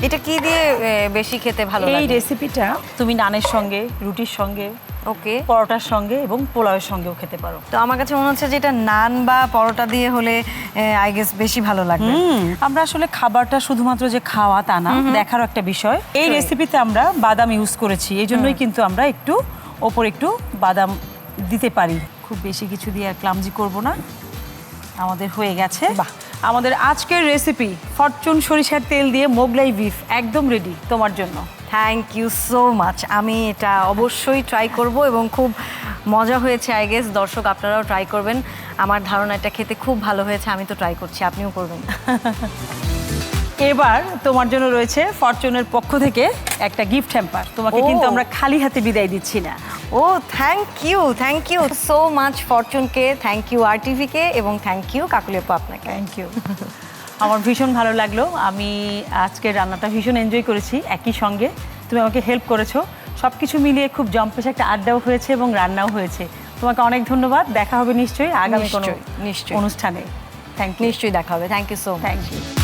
এটা কি দিয়ে বেশি খেতে ভালো লাগে? এই রেসিপিটা তুমি নানের সঙ্গে, রুটির সঙ্গে, ওকে, পরোটার সঙ্গে এবং পোলাওয়ের সঙ্গেও খেতে পারো। তো আমার কাছে মনে হচ্ছে যে এটা নান বা পরোটা দিয়ে হলে আই গেস বেশি ভালো লাগবে। আমরা আসলে খাবারটা শুধুমাত্র যে খাওয়া তা না, দেখারও একটা বিষয়। এই রেসিপিতে আমরা বাদাম ইউজ করেছি, এই জন্যই কিন্তু আমরা একটু একটু বাদাম দিতে পারি। খুব বেশি কিছু দিয়ে আর ক্লামজি করব না। আমাদের হয়ে গেছে। বাহ, আমাদের আজকের রেসিপি ফরচুন সরিষার তেল দিয়ে মোগলাই বিফ একদম রেডি তোমার জন্য। Thank you so much. আমি এটা অবশ্যই ট্রাই করব এবং খুব মজা হয়েছে। আই গেস দর্শক আপনারাও ট্রাই করবেন। আমার ধারণা এটা খেতে খুব ভালো হয়েছে। আমি তো ট্রাই করছি, আপনিও করবেন। এবার তোমার জন্য রয়েছে ফরচুনের পক্ষ থেকে একটা গিফট হ্যাম্পার। তোমাকে কিন্তু আমরা খালি হাতে বিদায় দিচ্ছি না। ও থ্যাংক ইউ সো মাচ ফরচুনকে, থ্যাংক ইউ আরটিভিকে এবং থ্যাংক ইউ কাকুলি আপু আপনাকে। Thank you. আমার ভীষণ ভালো লাগলো। আমি আজকের রান্নাটা ভীষণ এনজয় করেছি। একই সঙ্গে তুমি আমাকে হেল্প করেছো। সব কিছু মিলিয়ে খুব জম্পেশ একটা আড্ডাও হয়েছে এবং রান্নাও হয়েছে। তোমাকে অনেক ধন্যবাদ। দেখা হবে নিশ্চয়ই আগামী কোনো নিশ্চয়ই অনুষ্ঠানে। Thank you. নিশ্চয়ই দেখা হবে। Thank you so much. Thank you.